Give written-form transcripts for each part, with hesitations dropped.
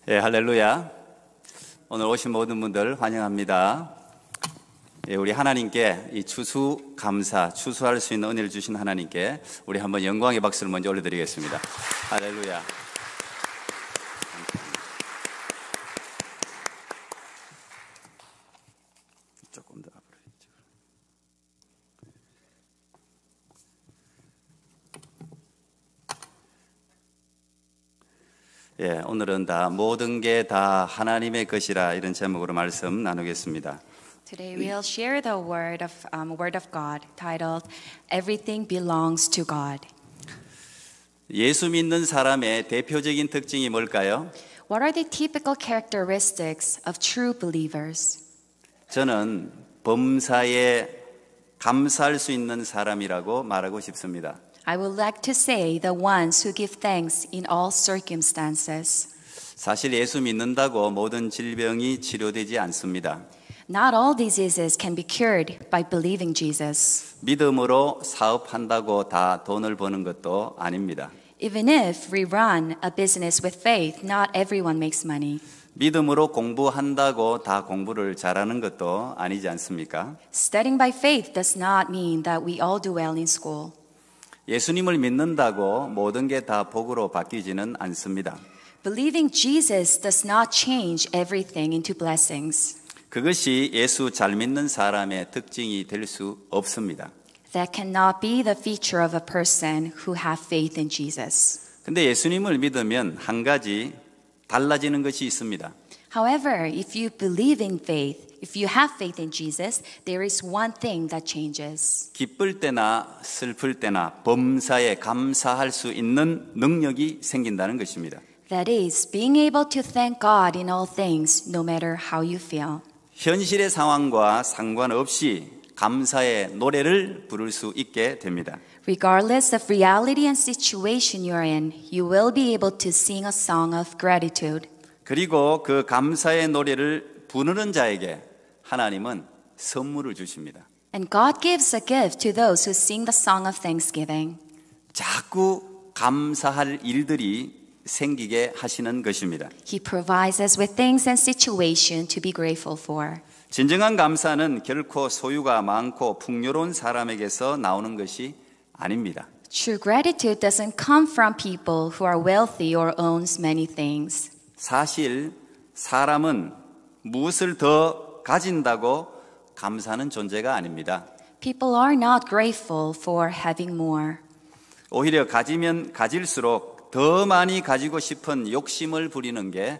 예, 할렐루야. 오늘 오신 모든 분들 환영합니다. 예, 우리 하나님께 이 추수감사, 추수할 수 있는 은혜를 주신 하나님께 우리 한번 영광의 박수를 먼저 올려드리겠습니다. 할렐루야. 조금 더 앞으로. 예, 오늘은 모든 게 다 하나님의 것이라 이런 제목으로 말씀 나누겠습니다. Today we'll share the word of God titled Everything Belongs to God. 예수 믿는 사람의 대표적인 특징이 뭘까요? What are the typical characteristics of true believers? 저는 범사에 감사할 수 있는 사람이라고 말하고 싶습니다. I would like to say the ones who give thanks in all circumstances. 사실 예수 믿는다고 모든 질병이 치료되지 않습니다. Not all diseases can be cured by believing Jesus. 믿음으로 사업한다고 다 돈을 버는 것도 아닙니다. Even if we run a business with faith, not everyone makes money. 믿음으로 공부한다고 다 공부를 잘하는 것도 아니지 않습니까? Studying by faith does not mean that we all do well in school. 예수님을 믿는다고 모든 게 다 복으로 바뀌지는 않습니다. Believing Jesus does not change everything into blessings. 그것이 예수 잘 믿는 사람의 특징이 될 수 없습니다. That cannot be the feature of a person who have faith in Jesus. 근데 예수님을 믿으면 한 가지 달라지는 것이 있습니다. However, if you believe in faith, if you have faith in Jesus, there is one thing that changes. 기쁠 때나 슬플 때나 범사에 감사할 수 있는 능력이 생긴다는 것입니다. That is, being able to thank God in all things, no matter how you feel. 현실의 상황과 상관없이 감사의 노래를 부를 수 있게 됩니다. Regardless of reality and situation you're in, you will be able to sing a song of gratitude. 그리고 그 감사의 노래를 부르는 자에게 하나님은 선물을 주십니다. And God gives a gift to those who sing the song of thanksgiving. 자꾸 감사할 일들이 생기게 하시는 것입니다. He provides us with things and situations to be grateful for. 진정한 감사는 결코 소유가 많고 풍요로운 사람에게서 나오는 것이 아닙니다. True gratitude doesn't come from people who are wealthy or owns many things. 사실 사람은 무엇을 더 가진다고 감사하는 존재가 아닙니다. People are not grateful for having more. 오히려 가지면 가질수록 더 많이 가지고 싶은 욕심을 부리는 게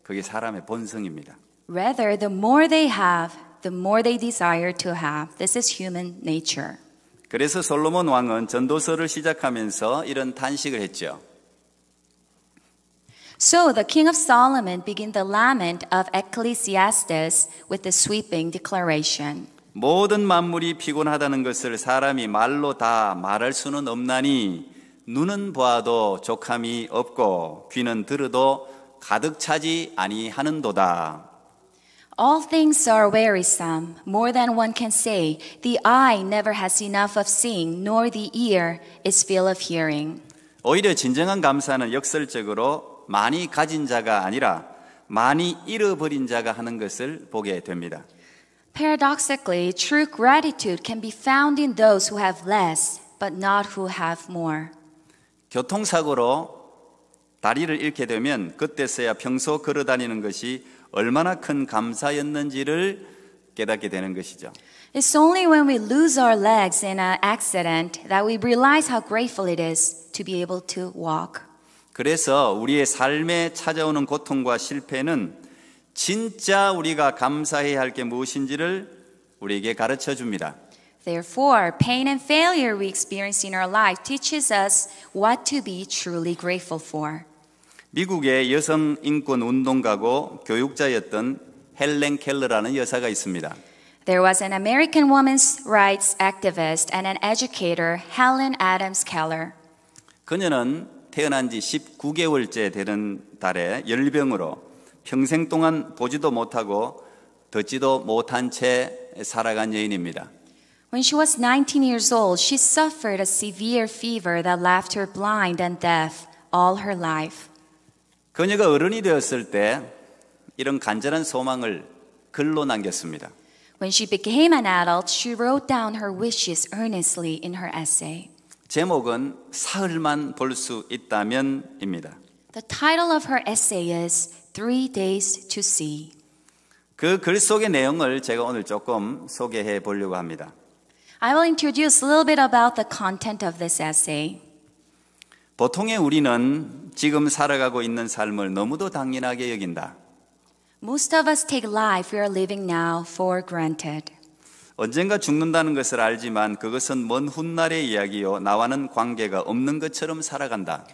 그게 사람의 본성입니다. Rather, the more they have, the more they desire to have. This is human nature. 그래서 솔로몬 왕은 전도서를 시작하면서 이런 탄식을 했죠. So the king of Solomon began the lament of Ecclesiastes with the sweeping declaration. 모든 만물이 피곤하다는 것을 사람이 말로 다 말할 수는 없나니 눈은 보아도 족함이 없고 귀는 들어도 가득 차지 아니하는도다. All things are wearisome, more than one can say. The eye never has enough of seeing, nor the ear is filled of hearing. 오히려 진정한 감사는 역설적으로 많이 가진 자가 아니라 많이 잃어버린 자가 하는 것을 보게 됩니다. Paradoxically, true gratitude can be found in those who have less, but not who have more. 교통사고로 다리를 잃게 되면 그때서야 평소 걸어다니는 것이 얼마나 큰 감사였는지를 깨닫게 되는 것이죠. It's only when we lose our legs in an accident that we realize how grateful it is to be able to walk. 그래서 우리의 삶에 찾아오는 고통과 실패는 진짜 우리가 감사해야 할 게 무엇인지를 우리에게 가르쳐 줍니다. Therefore, pain and failure we experience in our life teaches us what to be truly grateful for. 미국의 여성 인권 운동가고 교육자였던 헬렌 켈러라는 여사가 있습니다. There was an American women's rights activist and an educator, Helen Adams Keller. 그녀는 태어난 지 19개월째 되는 달에 열병으로 평생 동안 보지도 못하고 듣지도 못한 채 살아간 여인입니다. When she was 19 years old, she suffered a severe fever that left her blind and deaf all her life. 그녀가 어른이 되었을 때 이런 간절한 소망을 글로 남겼습니다. When she became an adult, she wrote down her wishes earnestly in her essay. 제목은 사흘만 볼 수 있다면입니다. The title of her essay is 3 Days to See. 그 글 속의 내용을 제가 오늘 조금 소개해 보려고 합니다. I will introduce a little bit about the content of this essay. 보통의 우리는 지금 살아가고 있는 삶을 너무도 당연하게 여긴다. Most of us take life we are living now for granted. 언젠가 죽는다는 것을 알지만 그것은 먼 훗날의 이야기요. 나와는 관계가 없는 것처럼 살아간다.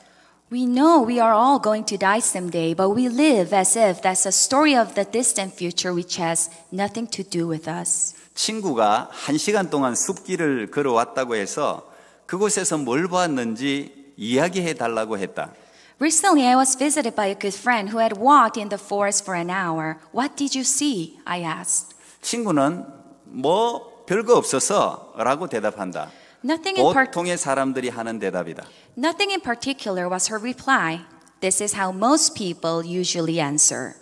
We know we are all going to die someday, but we live as if that's a story of the distant future which has nothing to do with us. 친구가 1시간 동안 숲길을 걸어왔다고 해서 그곳에서 뭘 보았는지 이야기해 달라고 했다. Recently, I was visited by a good friend who had walked in the forest for an hour. What did you see? I asked. 친구는 뭐 별거 없어서 라고 대답한다. 보통의 사람들이 하는 대답이다. Nothing in particular was her reply. This is how most people usually answer.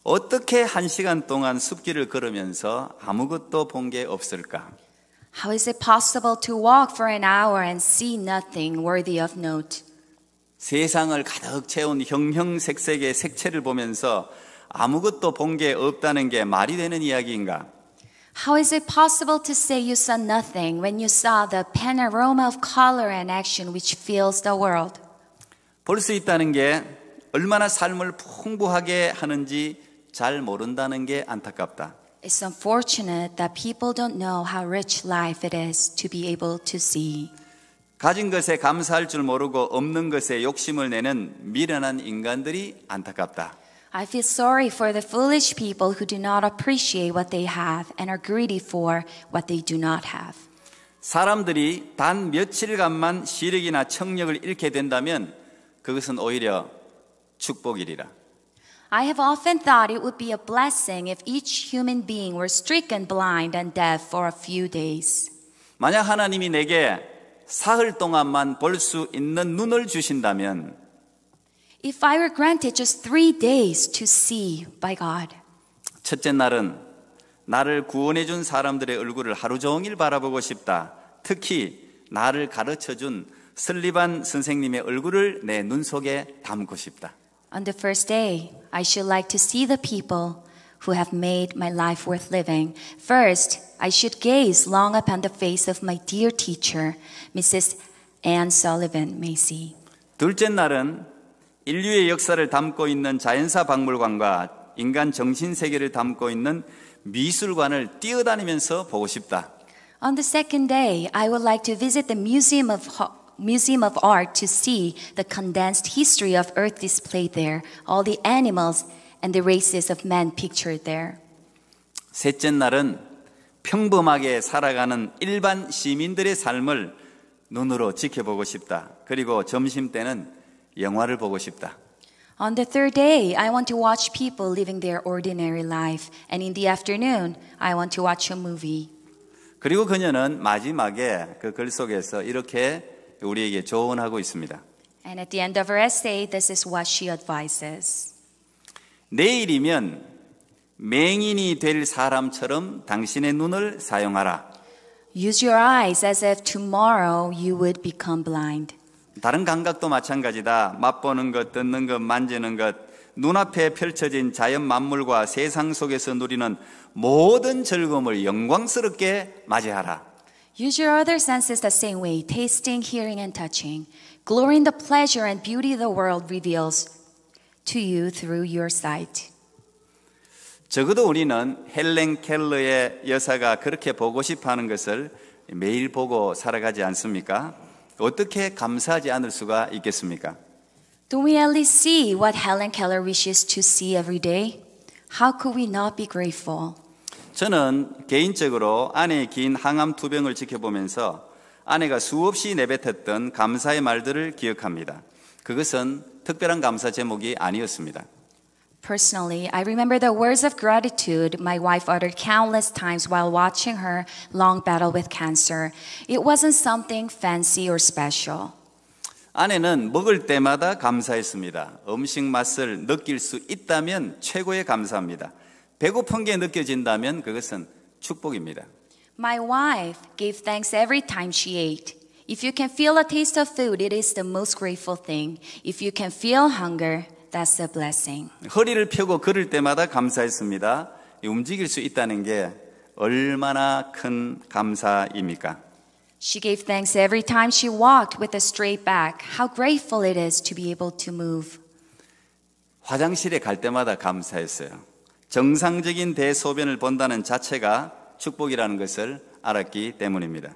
어떻게 1시간 동안 숲길을 걸으면서 아무것도 본 게 없을까? How is it possible to walk for an hour and see nothing worthy of note? 세상을 가득 채운 형형색색의 색채를 보면서 아무것도 본 게 없다는 게 말이 되는 이야기인가? How is it possible to say you saw nothing when you saw the panorama of color and action which fills the world? 볼 수 있다는 게 얼마나 삶을 풍부하게 하는지 잘 모른다는 게 안타깝다. It's unfortunate that people don't know how rich life it is to be able to see. 가진 것에 감사할 줄 모르고 없는 것에 욕심을 내는 미련한 인간들이 안타깝다. I feel sorry for the foolish people who do not appreciate what they have and are greedy for what they do not have. 사람들이 단 며칠간만 시력이나 청력을 잃게 된다면 그것은 오히려 축복이리라. I have often thought it would be a blessing if each human being were stricken blind and deaf for a few days. 만약 하나님이 내게 사흘 동안만 볼 수 있는 눈을 주신다면 If I were granted just 3 days to see by God. 첫째 날은 나를 구원해 준 사람들의 얼굴을 하루 종일 바라보고 싶다. 특히 나를 가르쳐 준 설리반 선생님의 얼굴을 내 눈 속에 담고 싶다. On the first day, I should like to see the people who have made my life worth living. First, I should gaze long upon the face of my dear teacher, Mrs. Anne Sullivan Macy. 둘째 날은 인류의 역사를 담고 있는 자연사 박물관과 인간 정신 세계를 담고 있는 미술관을 뛰어다니면서 보고 싶다. On the second day, I would like to visit the Museum of Art to see the condensed history of Earth displayed there, all the animals and the races of men pictured there. 셋째 날은 평범하게 살아가는 일반 시민들의 삶을 눈으로 지켜보고 싶다. 그리고 점심 때는 영화를 보고 싶다. On the third day, I want to watch people living their ordinary life, and in the afternoon, I want to watch a movie. 그리고 그녀는 마지막에 그 글 속에서 이렇게 우리에게 조언하고 있습니다. And at the end of her essay, this is what she advises. 내일이면 맹인이 될 사람처럼 당신의 눈을 사용하라. Use your eyes as if tomorrow you would become blind. 다른 감각도 마찬가지다. 맛보는 것, 듣는 것, 만지는 것, 눈앞에 펼쳐진 자연 만물과 세상 속에서 누리는 모든 즐거움을 영광스럽게 맞이하라. Use your other senses the same way, tasting, hearing, and touching. Glory in the pleasure and beauty the world reveals to you through your sight. 적어도 우리는 헬렌 켈러의 여사가 그렇게 보고 싶어하는 것을 매일 보고 살아가지 않습니까? 어떻게 감사하지 않을 수가 있겠습니까? Don't we at least see what Helen Keller wishes to see every day? How could we not be grateful? 저는 개인적으로 아내의 긴 항암 투병을 지켜보면서 아내가 수없이 내뱉었던 감사의 말들을 기억합니다. 그것은 특별한 감사 제목이 아니었습니다. Personally, I remember the words of gratitude my wife uttered countless times while watching her long battle with cancer. It wasn't something fancy or special. 아내는 먹을 때마다 감사했습니다. 음식 맛을 느낄 수 있다면 최고의 감사합니다. 배고픈 게 느껴진다면 그것은 축복입니다. My wife gave thanks every time she ate. If you can feel a taste of food, it is the most grateful thing. If you can feel hunger, that's a blessing. 허리를 펴고 걸을 때마다 감사했습니다. 움직일 수 있다는 게 얼마나 큰 감사입니까? She gave thanks every time she walked with a straight back. How grateful it is to be able to move. 화장실에 갈 때마다 감사했어요. 정상적인 대소변을 본다는 자체가 축복이라는 것을 알았기 때문입니다.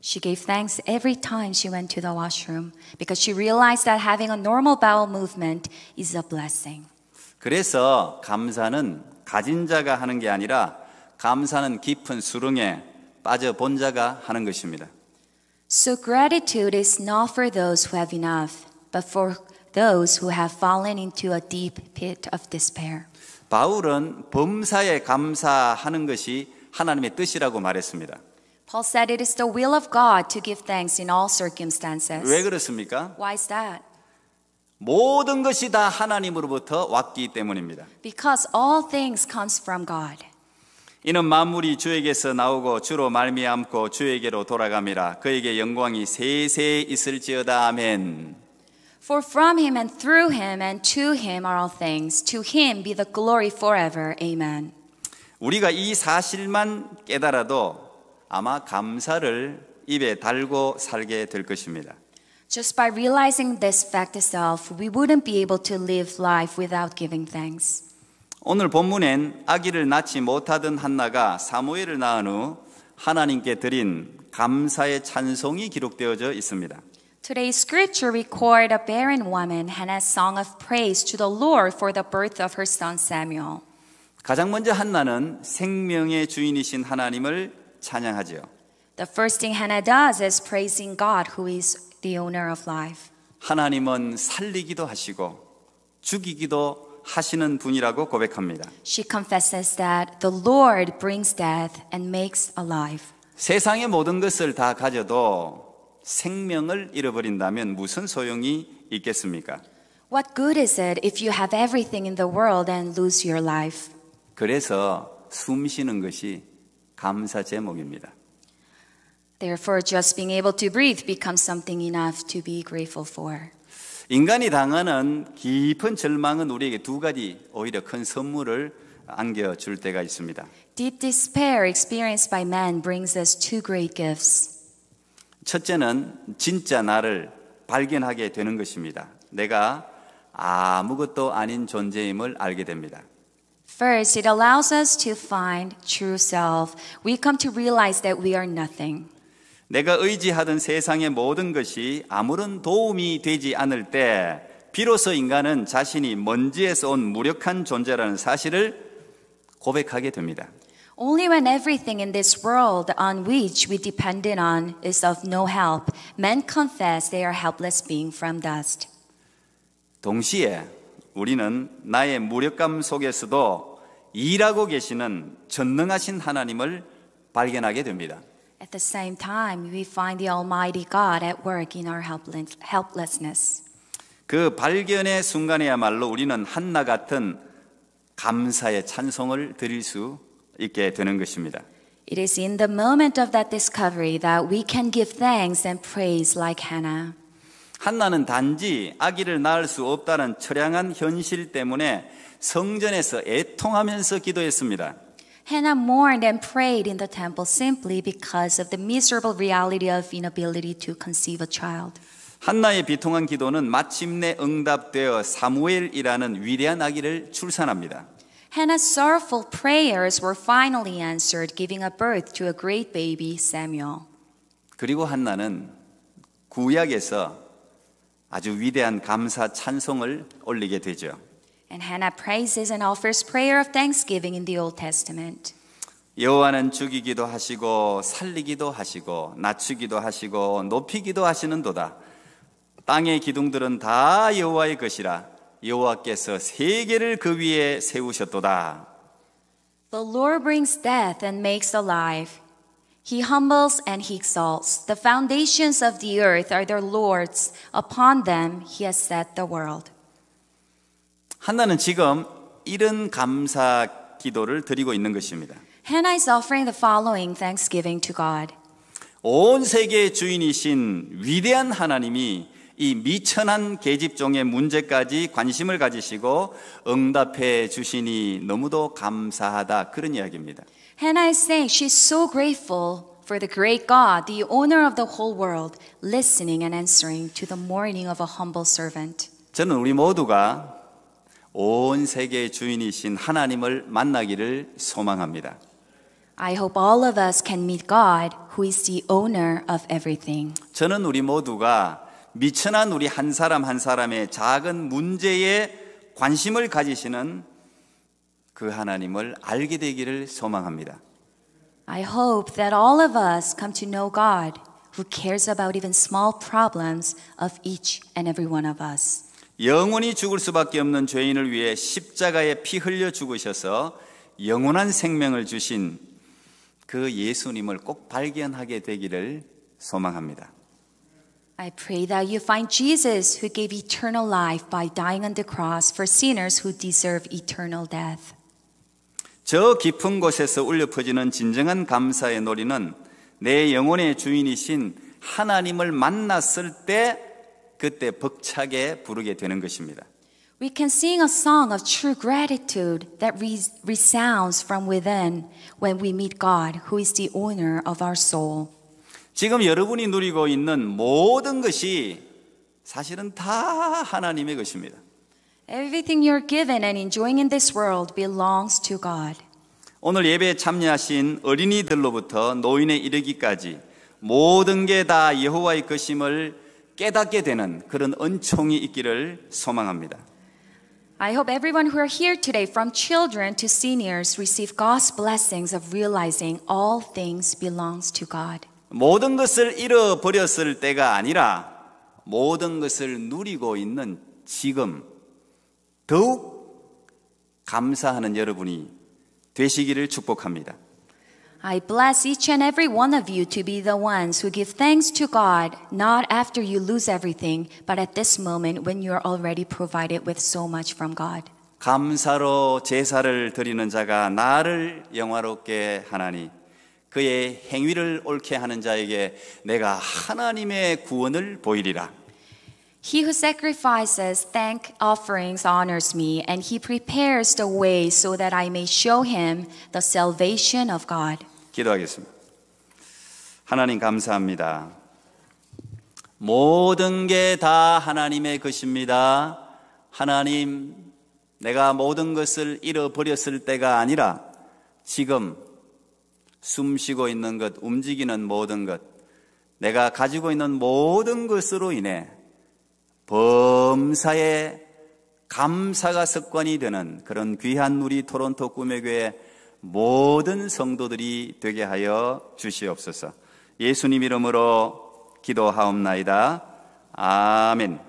She gave thanks every time she went to the washroom because she realized that having a normal bowel movement is a blessing. 그래서 감사는 가진 자가 하는 게 아니라 감사는 깊은 수렁에 빠져본 자가 하는 것입니다. So gratitude is not for those who have enough, but for those who have fallen into a deep pit of despair. 바울은 범사에 감사하는 것이 하나님의 뜻이라고 말했습니다. Paul said it is the will of God to give thanks in all circumstances. 왜 그렇습니까? Why is that? 모든 것이 다 하나님으로부터 왔기 때문입니다. Because all things comes from God. 이는 만물이 주에게서 나오고 주로 말미암고 주에게로 돌아감이라. 그에게 영광이 세세 있을지어다. 아멘. For from him and through him and to him are all things. To him be the glory forever. Amen. 우리가 이 사실만 깨달아도 아마 감사를 입에 달고 살게 될 것입니다. Just by realizing this fact itself, we wouldn't be able to live life without giving thanks. 오늘 본문엔 아기를 낳지 못하던 한나가 사무엘을 낳은 후 하나님께 드린 감사의 찬송이 기록되어져 있습니다. Today's scripture record a barren woman Hannah's song of praise to the Lord for the birth of her son Samuel. 가장 먼저 한나는 생명의 주인이신 하나님을 찬양하지요. The first thing Hannah does is praising God who is the owner of life. 하나님은 살리기도 하시고 죽이기도 하시는 분이라고 고백합니다. She confesses that the Lord brings death and makes alive. 세상의 모든 것을 다 가져도 생명을 잃어버린다면 무슨 소용이 있겠습니까? What good is it if you have everything in the world and lose your life? 그래서 숨 쉬는 것이 감사 제목입니다. Therefore, just being able to breathe becomes something enough to be grateful for. 인간이 당하는 깊은 절망은 우리에게 두 가지 오히려 큰 선물을 안겨줄 때가 있습니다. Deep despair experienced by man brings us two great gifts. 첫째는 진짜 나를 발견하게 되는 것입니다. 내가 아무것도 아닌 존재임을 알게 됩니다. First, it allows us to find true self. We come to realize that we are nothing. 내가 의지하던 세상의 모든 것이 아무런 도움이 되지 않을 때 비로소 인간은 자신이 먼지에서 온 무력한 존재라는 사실을 고백하게 됩니다. Only when everything in this world on which we depended on is of no help, men confess they are helpless being from dust. 동시에 우리는 나의 무력감 속에서도 일하고 계시는 전능하신 하나님을 발견하게 됩니다. At the same time, we find the Almighty God at work in our helplessness. 그 발견의 순간에야말로 우리는 한나 같은 감사의 찬송을 드릴 수 있게 되는 것입니다. It is in the moment of that discovery that we can give thanks and praise like Hannah. 한나는 단지 아기를 낳을 수 없다는 처량한 현실 때문에 성전에서 애통하면서 기도했습니다. Hannah mourned and prayed in the temple simply because of the miserable reality of inability to conceive a child. 한나의 비통한 기도는 마침내 응답되어 사무엘이라는 위대한 아기를 출산합니다. Hannah's sorrowful prayers were finally answered, giving a birth to a great baby, Samuel. 그리고 한나는 구약에서 아주 위대한 감사 찬송을 올리게 되죠. And Hannah praises and offers prayer of thanksgiving in the Old Testament. 여호와는 죽이기도 하시고 살리기도 하시고 낮추기도 하시고 높이기도 하시는도다. 땅의 기둥들은 다 여호와의 것이라. 여호와께서 세계를 그 위에 세우셨도다. The Lord brings death and makes alive. He humbles and he exalts. The foundations of the earth are the Lord's. Upon them he has set the world. 한나는 지금 이런 감사 기도를 드리고 있는 것입니다. Hannah is offering the following thanksgiving to God. 온 세계의 주인이신 위대한 하나님이 이 미천한 계집종의 문제까지 관심을 가지시고 응답해 주시니 너무도 감사하다, 그런 이야기입니다. Hannah is saying she's so grateful for the great God, the owner of the whole world, listening and answering to the mourning of a humble servant. 저는 우리 모두가 온 세계의 주인이신 하나님을 만나기를 소망합니다. I hope all of us can meet God, who is the owner of everything. 저는 우리 모두가 미천한 우리 한 사람 한 사람의 작은 문제에 관심을 가지시는 그 하나님을 알게 되기를 소망합니다. I hope that all of us come to know God, who cares about even small problems of each and every one of us. 영원히 죽을 수밖에 없는 죄인을 위해 십자가에 피 흘려 죽으셔서 영원한 생명을 주신 그 예수님을 꼭 발견하게 되기를 소망합니다. I pray that you find Jesus, who gave eternal life by dying on the cross for sinners who deserve eternal death. 저 깊은 곳에서 울려 퍼지는 진정한 감사의 노래는 내 영혼의 주인이신 하나님을 만났을 때 그때 벅차게 부르게 되는 것입니다. We can sing a song of true gratitude that resounds from within when we meet God, who is the owner of our soul. 지금 여러분이 누리고 있는 모든 것이 사실은 다 하나님의 것입니다. Everything you're given and enjoying in this world belongs to God. 오늘 예배에 참여하신 어린이들로부터 노인에 이르기까지 모든 게 다 여호와의 것임을 깨닫게 되는 그런 은총이 있기를 소망합니다. I hope everyone who are here today, from children to seniors, receive God's blessings of realizing all things belongs to God. 모든 것을 잃어버렸을 때가 아니라 모든 것을 누리고 있는 지금 더욱 감사하는 여러분이 되시기를 축복합니다. I bless each and every one of you to be the ones who give thanks to God, not after you lose everything, but at this moment when you are already provided with so much from God. 감사로 제사를 드리는 자가 나를 영화롭게 하나니 그의 행위를 옳게 하는 자에게 내가 하나님의 구원을 보이리라. He who sacrifices thank offerings honors me, and he prepares the way so that I may show him the salvation of God. 기도하겠습니다. 하나님 감사합니다. 모든 게 다 하나님의 것입니다. 하나님, 내가 모든 것을 잃어버렸을 때가 아니라 지금 숨 쉬고 있는 것, 움직이는 모든 것, 내가 가지고 있는 모든 것으로 인해 범사에 감사가 습관이 되는 그런 귀한 우리 토론토 꿈의 교회 모든 성도들이 되게 하여 주시옵소서. 예수님 이름으로 기도하옵나이다. 아멘.